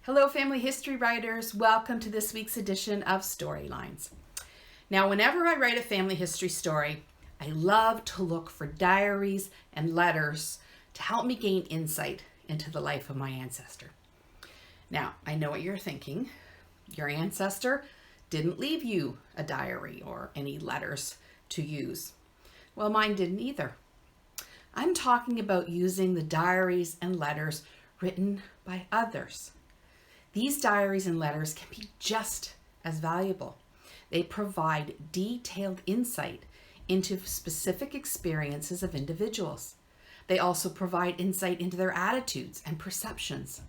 Hello, family history writers. Welcome to this week's edition of Storylines. Now, whenever I write a family history story, I love to look for diaries and letters to help me gain insight into the life of my ancestor. Now, I know what you're thinking. Your ancestor didn't leave you a diary or any letters to use. Well, mine didn't either. I'm talking about using the diaries and letters written by others. These diaries and letters can be just as valuable. They provide detailed insight into specific experiences of individuals. They also provide insight into their attitudes and perceptions.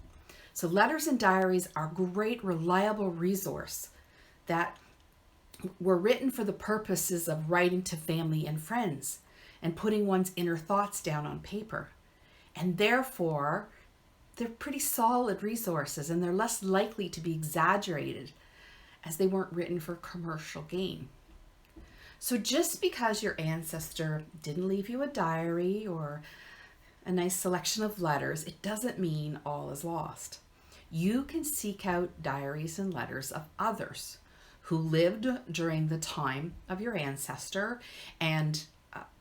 So letters and diaries are a great, reliable resource that were written for the purposes of writing to family and friends and putting one's inner thoughts down on paper. And therefore, they're pretty solid resources, and they're less likely to be exaggerated as they weren't written for commercial gain. So just because your ancestor didn't leave you a diary or a nice selection of letters, it doesn't mean all is lost. You can seek out diaries and letters of others who lived during the time of your ancestor and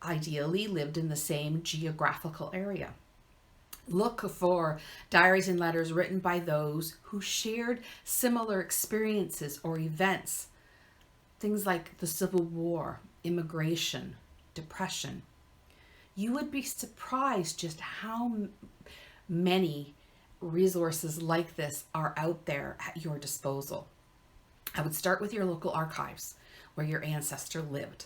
ideally lived in the same geographical area. Look for diaries and letters written by those who shared similar experiences or events. Things like the Civil War, immigration, depression. You would be surprised just how many resources like this are out there at your disposal. I would start with your local archives where your ancestor lived.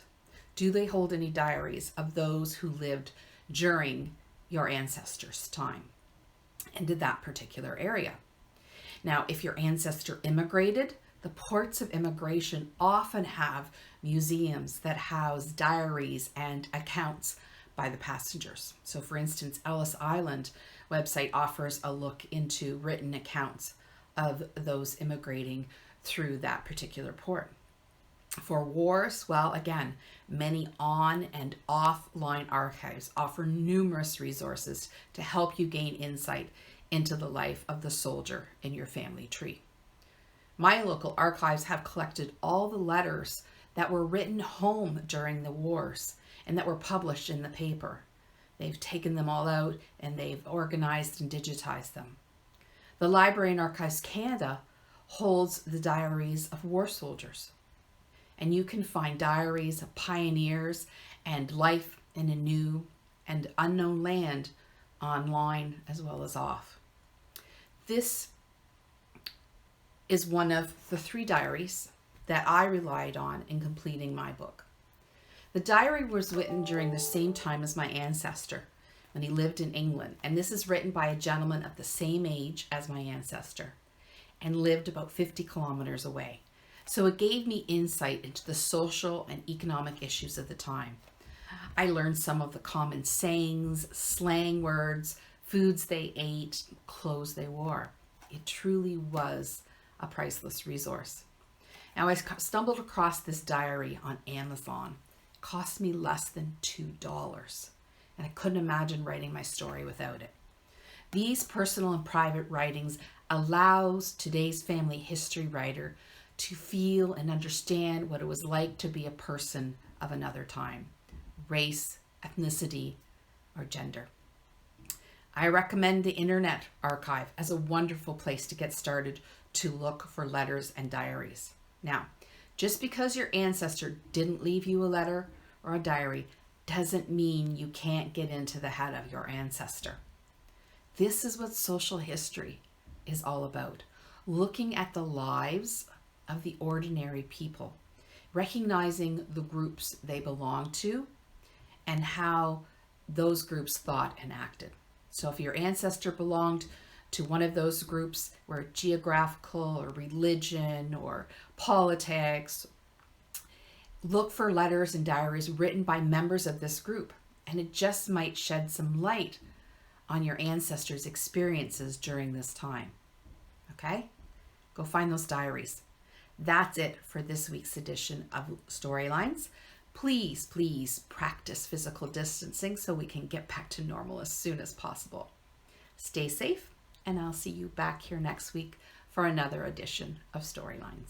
Do they hold any diaries of those who lived during your ancestor's time and in that particular area? Now, if your ancestor immigrated, the ports of immigration often have museums that house diaries and accounts by the passengers. So for instance, Ellis Island website offers a look into written accounts of those immigrating through that particular port. For wars, well, again, many on and offline archives offer numerous resources to help you gain insight into the life of the soldier in your family tree. My local archives have collected all the letters that were written home during the wars and that were published in the paper. They've taken them all out and they've organized and digitized them. The Library and Archives Canada holds the diaries of war soldiers. And you can find diaries of pioneers and life in a new and unknown land online as well as off. This is one of the 3 diaries that I relied on in completing my book. The diary was written during the same time as my ancestor when he lived in England, and this is written by a gentleman of the same age as my ancestor and lived about 50 kilometers away. So it gave me insight into the social and economic issues of the time. I learned some of the common sayings, slang words, foods they ate, clothes they wore. It truly was a priceless resource. Now, I stumbled across this diary on Amazon. It cost me less than $2, and I couldn't imagine writing my story without it. These personal and private writings allows today's family history writer to feel and understand what it was like to be a person of another time, race, ethnicity, or gender. I recommend the Internet Archive as a wonderful place to get started to look for letters and diaries. Now, just because your ancestor didn't leave you a letter or a diary doesn't mean you can't get into the head of your ancestor. This is what social history is all about, looking at the lives of the ordinary people, recognizing the groups they belong to and how those groups thought and acted. So if your ancestor belonged to one of those groups where geographical or religion or politics, look for letters and diaries written by members of this group, and it just might shed some light on your ancestors' experiences during this time. Okay? Go find those diaries. That's it for this week's edition of Storylines. Please, please practice physical distancing so we can get back to normal as soon as possible. Stay safe, and I'll see you back here next week for another edition of Storylines.